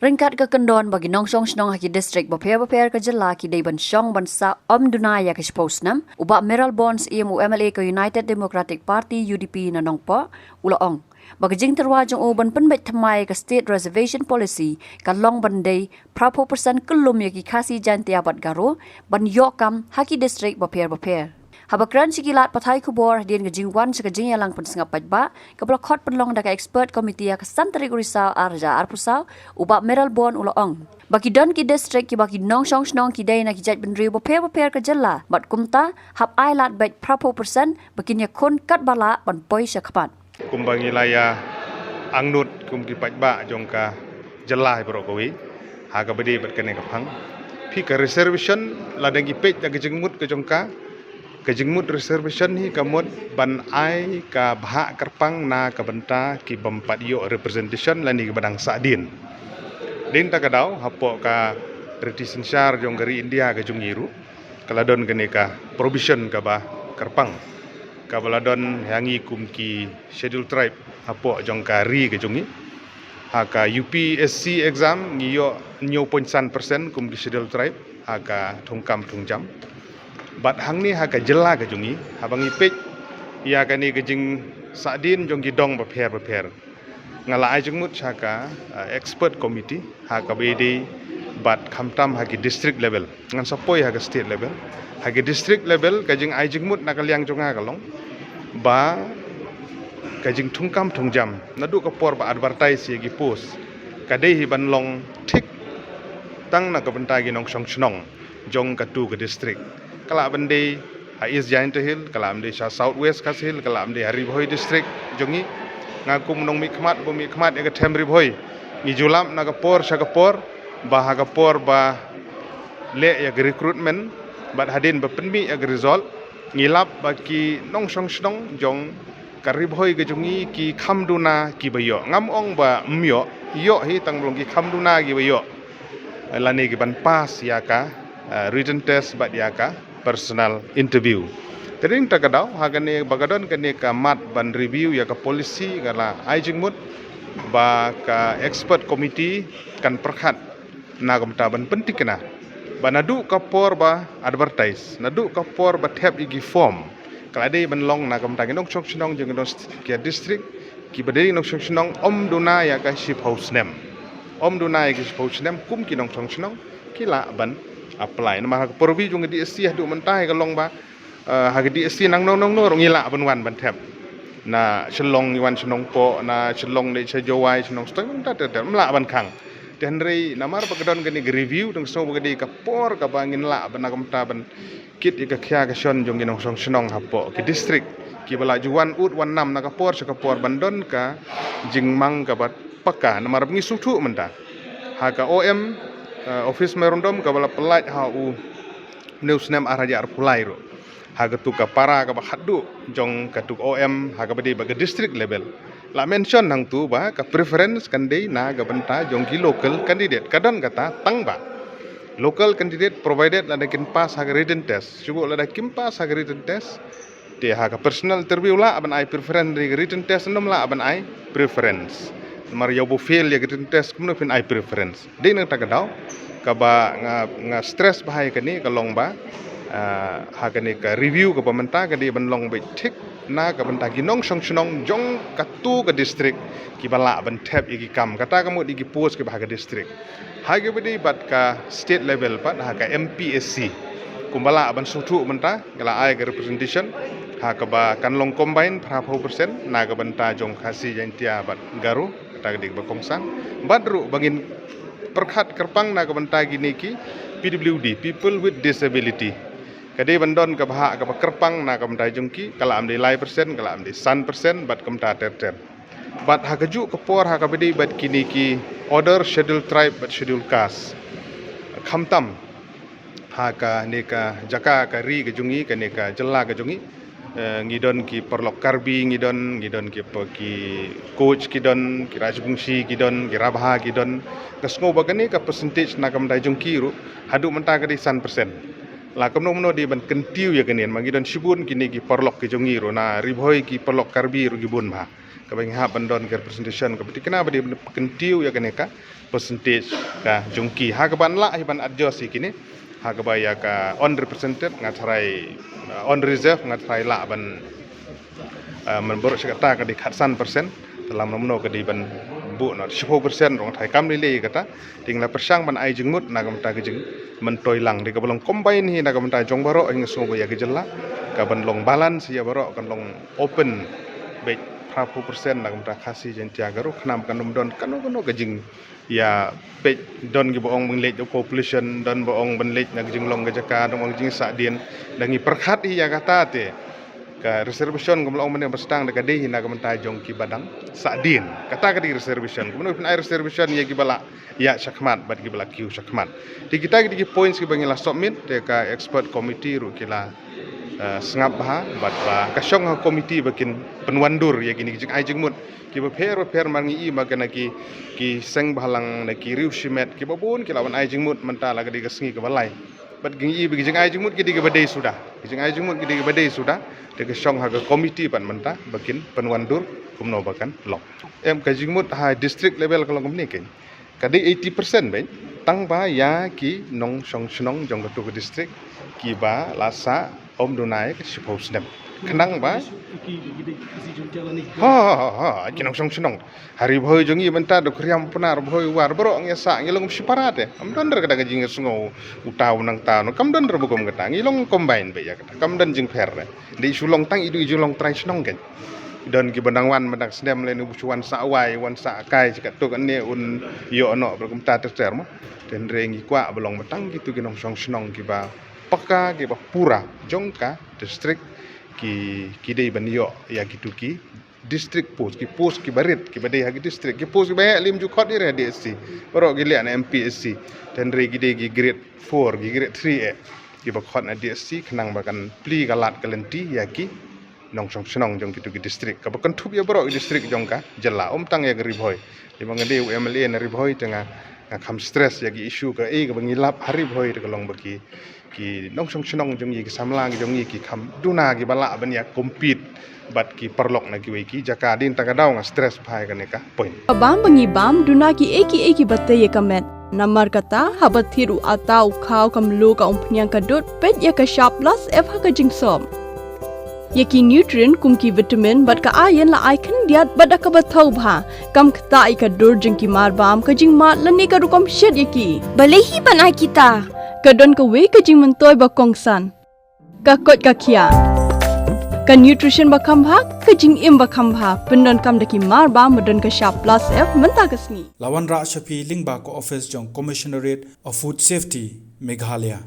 Ringkat ke kendon bagi nongsong senong haki distrik bapir ke jela ki day ban syong bansa Dunaya ke Posnam, ubak Meral Bonds IMU MLA ke United Democratic Party UDP na nongpa, ulaong. Bagi jing terwajong uban penbet tamai ke State Reservation Policy ka long bandai prapo persen kelum yaki kasi janti abad garo, ban yokam haki distrik bapir. Habakran sikilat patai kubor dian kejingwan sekejing yalang pensengap pajba ke blokot penlong daka expert komiti ya kesantri gurisau arja arpusau ubak Meral Bon ulaong. Baki don ki distrik ki baki nong snong ki day na ki jaj benri bapir ke jela bat kumta hab ailat bet prapo persen bakinya kun kat bala ban poi syakapat. Kumbangi laya angnut kum ki pajba jongka jela brokowi haga bedi berkene kapang pi ke reservation ladang ki pej da kejengmut ke jongka kejengmut reservation hi kamut ban ai ka bha kerpang na ka benta ki bempat yo representation lani ke badang sadin din ta kadau hapo ka retisan syar jong gari India ke jungiru kaladon kene ka provision ka ba kerpang ka baladon yangi kum ki schedule tribe hapo jong ka ri ke jungi haka UPSC exam ngiyo 0.1% kum ki schedule tribe haka thungkam thungjam bat hang ni haka jela ke jungi habang ipej ia kani kejing sadin jong gidong bapher ngala ai jengmut haka expert committee haka bedi bat khamtam haki district level ngan sapoi haka state level haki district level kejing ai jengmut nakaliang jonga kalong ba kejing thungkam thungjam nadu kapor ba advertise yagi post kadai hi ban long thik tang na kabenta gi nong song snong jong katu ke district kala bende East Giant Hill kala bende South West Kas Hill kala bende Ribhoi district jongi ngakum nong mikmat ya ke tem Ribhoi ngi julam na kapor syakapor ba hagapor ba le ya recruitment bat hadin ba penmi ya result ngilap baki nong song snong jong ka Ribhoi ke jongi ki khamduna ki bayo ngamong ba myo yo hi tanglong ki khamduna ki bayo lani ki ban pas ya ka written test bat ya ka personal interview. Tering takadau hagane bagadon kene ka mat ban review ya ka policy kala aijingmut ba ka expert committee kan perkhat na kamta ban penting kena. Ba nadu kapor ba advertise, nadu kapor ba tab igi form. Kala dei ban long na kamta nong chong chnong jeng don ki district ki badei nong chong chnong duna ya ka ship house name. Duna ya ka ship house name kum ki nong chong chnong kila ban apply nama hak porvi jung di esti hadu mentai kalong ba hak di esti nang nong ngila ban wan ban thep na chelong wan chnong po na chelong de chejowai chnong stong ta mla ban khang tenrei namar pakadon gani review dong so bagadi kapor ka bangin la ban kamta ban kit ka khya ka shon jong ginong song chnong hapo ki district ki bala juwan ut wan nam na kapor sakapor bandon ka jingmang ka bat paka namar ngi sutu menta haka OM office merondom kabala pelaj hau news nem araja arpulai ro haga tu ka para ka bahadu jong katuk OM haga badi baga district level la mention nang tu ba ka preference kan dei na ga benta jong ki local candidate kadon kata tang ba local candidate provided la kin pass haga written test cukup la kin pass haga written test dia haga personal interview la aban ai preference ri written test nom la aban ai preference mar yobu fail ya written test kumno fin ai preference dei nang takadau kaba nga stress bahai kani kalong ba hakani ka review ka pamenta ka di banlong be thik na ka benta ginong song snong jong katu ka district ki bala ban tap igi kam kata kamu di post ke bahaga district hage bedi bat ka state level pat ha ka MPSC kumbala ban sutu menta kala ai ka representation ha ka ba kanlong combine 50% na ka benta jong khasi jantia bat garu kata di ba kongsang badru bangin perkhat kerpang na ka benta gini ki PWD people with disability kadai bandon ka baha ka kerpang na ka benta jongki kala amde lai persen kala amde 100% bat kamta ter bat ha kaju kapor ha ka bedi bat kini ki order schedule tribe bat schedule caste khamtam ha ka ne ka jaka ka ri ka jungi ka ne ka jella ka jungi ngidon ki perlok karbi ngidon ki coach kidon ki rajbungsi kidon ki rabha kidon kasngo bagani ka percentage na kam dai jongki ru hadu menta ka di 100% la kam no di ban kentiu ya kenen mangidon shibun kini ki perlok ki jongi ru na ribhoi ki perlok karbi ru gibun ba bagi ha bandon ke representation ke peti kena badi kentiu ya kene ka percentage ka jongki ha ka ban la hi ban adjust kini ha ka baya ka on represented ngatrai on reserve ngatrai la ban menborok sekata ka di khatsan persen dalam nomno ka di ban bu no 10% rong thai kam lele kata tingla persang ban ai jengmut na kam ta ke jeng mentoi lang di ka belong combine hi na kam ta jong barok hing so ya ke jella ka ban long balance ya barok kan long open baik 50% na kam ta khasi jen tia garu khnam kan don kanu ke jeng ya pe don gi boong menglej population don boong benlej na jeng long ga jaka dong jing sa dien dangi perkhat hi ya kata te ka reservation kumlong men bestang de kadi hina kamenta jong ki badang sadin kata kadi reservation kumno pun reservation ya ki bala ya sakmat bad ki bala kiu sakmat di kita ki points ki bangila submit de ka expert committee ru kila sengap ha bad ba ka syong ha committee bakin penwandur ya kini jing ai jingmut ki ba per mangi i magana ki seng balang na ki riu shimet ki babun ki lawan ai jingmut menta la kadi ka sengi ka balai bat gingi bagi jeng ai jengmut kidi ke badai sudah jeng ai jengmut kidi ke badai sudah de ke syong ha ke komiti pan menta bakin penwandur kumno bakan lok em ka jengmut ha district level kalau kumni ken kadi 80% ben tang ba ya ki nong syong snong jong ke tu district ki ba lasa om dunai ke sipau snap kenang ba ha kinong syong snong hari boy jongi menta do kriam punar boy war bro nge sa ngilong siparate am don der kada jing sungo utaw nang ta no kam don der bukom kata ngilong combine be ya kata kam don jing fer di sulong tang idu julong trai snong ken don ki bandang wan mandak sdem le nu bucuan sa wai wan sa kai jikat to kan ne un yo no berkum ta ter mo den rengi kwa belong matang gitu kinong syong snong ki ba peka ki ba pura jongka district ki dei ban yo ya gitu ki district post ki barit ki badai hagi district ki post ki banyak lim jukot ni re DSC baru ki lian MPSC dan re ki dei ki grade 4 ki grade 3 ki bakot na DSC kenang bakan pli galat kalenti ya ki nong song senong jong gitu ki district ka bakan tup ya baru ki district jong ka jela tang ya gari boy di mangade UMLA na riboy tengah ngam stress ya ki isu ka ka bangilap hari boy de kalong bagi ki nong song senong jong ki samlang jong ki kham duna ki bala ban ya compete bat ki perlok na ki we ki jaka din tagadaw nga stress phai ka ne ka point bam bangi bam duna ki eki batte ye kamet namar kata habat thiru atau khau kam lu ka umpnyang ka dot pet ya ka sharp plus f ha ka jingsom yaki nutrient kum ki vitamin bat ka ayen la icon diat bada ka bathau bha kam khta ai ka dur jing ki mar bam ka jing mat lani ka rukom shed yaki balehi banai kita ka don ka we ka jing mentoy ba kongsan ka kot ka khia ka nutrition ba kham bha ka jing im ba kham bha pendon kam daki mar ba modon ka sharp plus f menta ka sngi Lawan Ra Shafi Lingba ko office jong Commissionerate of Food Safety Meghalaya